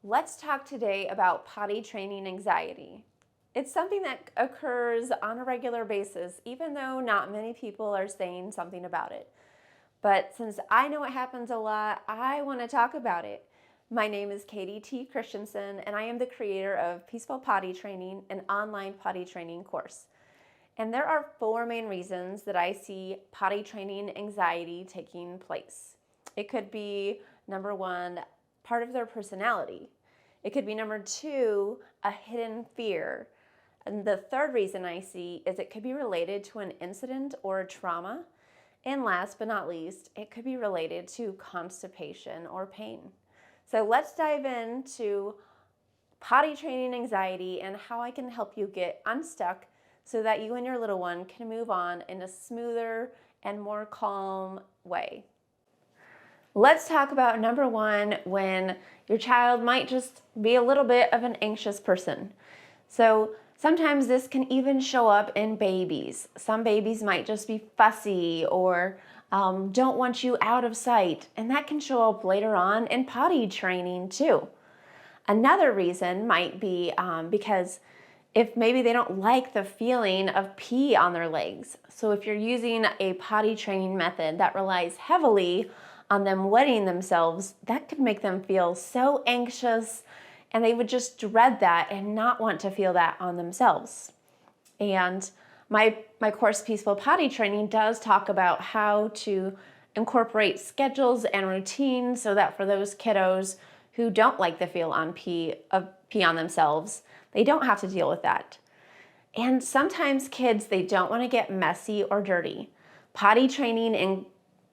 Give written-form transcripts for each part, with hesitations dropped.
Let's talk today about potty training anxiety. It's something that occurs on a regular basis, even though not many people are saying something about it. But since I know it happens a lot, I want to talk about it. My name is Katie T. Christensen, and I am the creator of Peaceful Potty Training, an online potty training course. And there are 4 main reasons that I see potty training anxiety taking place. It could be, number 1, part of their personality. It could be, number 2, a hidden fear. And the 3rd reason I see is it could be related to an incident or a trauma. And last but not least, it could be related to constipation or pain. So let's dive into potty training anxiety and how I can help you get unstuck so that you and your little one can move on in a smoother and more calm way. Let's talk about number 1, when your child might just be a little bit of an anxious person. So sometimes this can even show up in babies. Some babies might just be fussy or don't want you out of sight, and that can show up later on in potty training too. Another reason might be because if maybe they don't like the feeling of pee on their legs. So if you're using a potty training method that relies heavily on them wetting themselves, that could make them feel so anxious, and they would just dread that and not want to feel that on themselves. And my course, Peaceful Potty Training, does talk about how to incorporate schedules and routines so that for those kiddos who don't like the feel on pee on themselves, they don't have to deal with that. And sometimes kids, they don't want to get messy or dirty. Potty training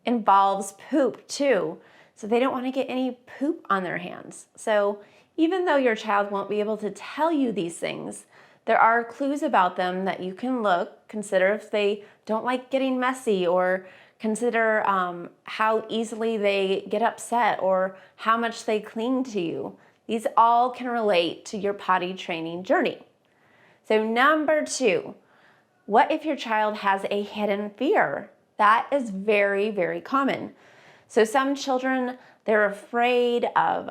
involves poop too, so they don't want to get any poop on their hands. So even though your child won't be able to tell you these things, there are clues about them that you can consider if they don't like getting messy, or consider how easily they get upset or how much they cling to you. These all can relate to your potty training journey. So number 2, what if your child has a hidden fear? That is very, very common. So some children, they're afraid of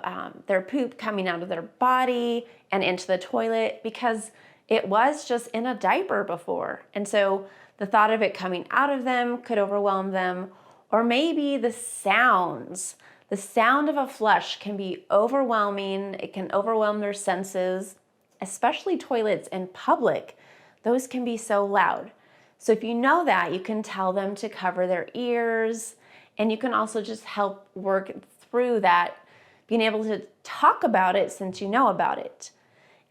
their poop coming out of their body and into the toilet because it was just in a diaper before. And so the thought of it coming out of them could overwhelm them. Or maybe the sound of a flush can be overwhelming. It can overwhelm their senses, especially toilets in public. Those can be so loud. So if you know that, you can tell them to cover their ears, and you can also just help work through that, being able to talk about it since you know about it.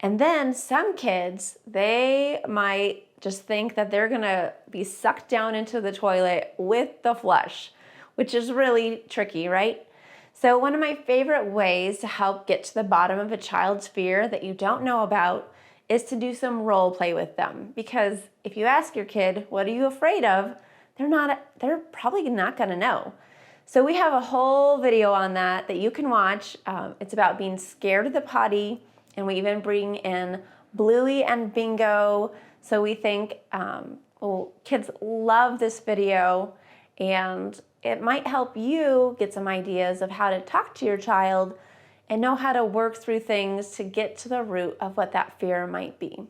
And then some kids, they might just think that they're gonna be sucked down into the toilet with the flush, which is really tricky, right? So one of my favorite ways to help get to the bottom of a child's fear that you don't know about is to do some role play with them. Because if you ask your kid, what are you afraid of? They're probably not gonna know. So we have a whole video on that you can watch. It's about being scared of the potty, and we even bring in Bluey and Bingo. So we think kids love this video, and it might help you get some ideas of how to talk to your child and know how to work through things to get to the root of what that fear might be.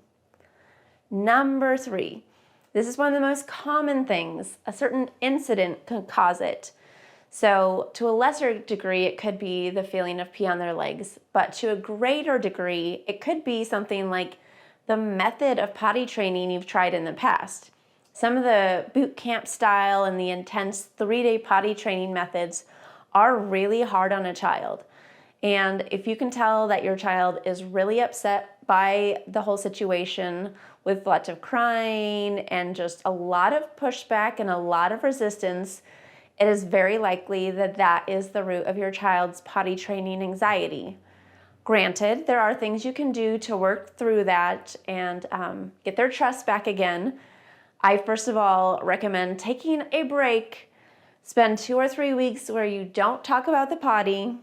Number 3, this is one of the most common things. A certain incident could cause it. So to a lesser degree, it could be the feeling of pee on their legs, but to a greater degree, it could be something like the method of potty training you've tried in the past. Some of the boot camp style and the intense 3-day potty training methods are really hard on a child. And if you can tell that your child is really upset by the whole situation, with lots of crying and just a lot of pushback and a lot of resistance, it is very likely that that is the root of your child's potty training anxiety. Granted, there are things you can do to work through that and get their trust back again. I first of all recommend taking a break. Spend 2 or 3 weeks where you don't talk about the potty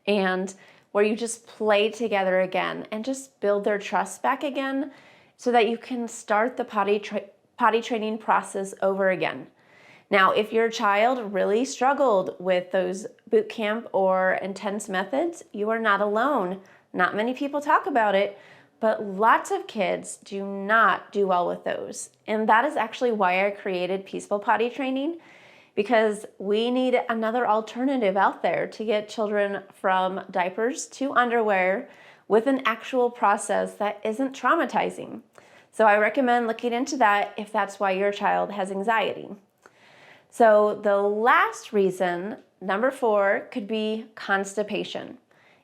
and where you just play together again and just build their trust back again so that you can start the potty training process over again. Now, if your child really struggled with those boot camp or intense methods, you are not alone. Not many people talk about it, but lots of kids do not do well with those. And that is actually why I created Peaceful Potty Training, because we need another alternative out there to get children from diapers to underwear with an actual process that isn't traumatizing. So I recommend looking into that if that's why your child has anxiety. So the last reason, number 4, could be constipation.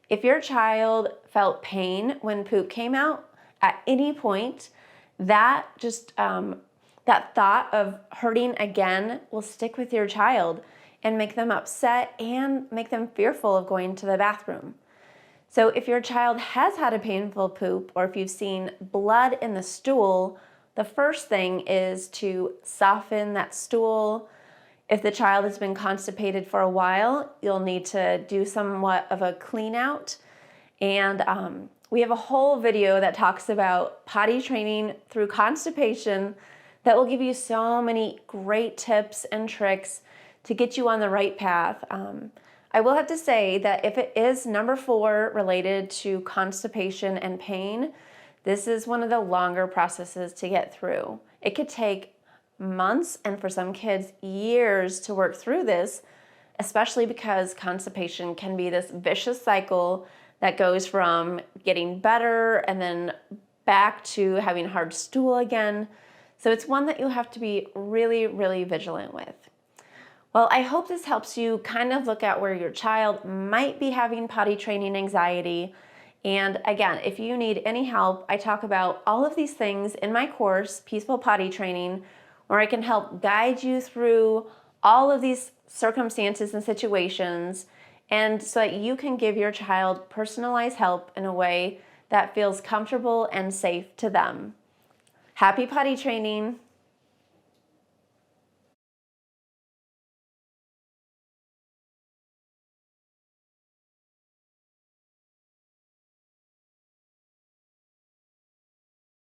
If your child felt pain when poop came out at any point, that thought of hurting again will stick with your child and make them upset and make them fearful of going to the bathroom. So if your child has had a painful poop, or if you've seen blood in the stool, the first thing is to soften that stool. If the child has been constipated for a while, you'll need to do somewhat of a clean out. And we have a whole video that talks about potty training through constipation that will give you so many great tips and tricks to get you on the right path. I will have to say that if it is number 4 related to constipation and pain, this is one of the longer processes to get through. It could take months, and for some kids, years to work through this, especially because constipation can be this vicious cycle that goes from getting better and then back to having hard stool again. So it's one that you have to be really, really vigilant with. Well, I hope this helps you kind of look at where your child might be having potty training anxiety. And again, if you need any help, I talk about all of these things in my course, Peaceful Potty Training, where I can help guide you through all of these circumstances and situations, and so that you can give your child personalized help in a way that feels comfortable and safe to them. Happy potty training!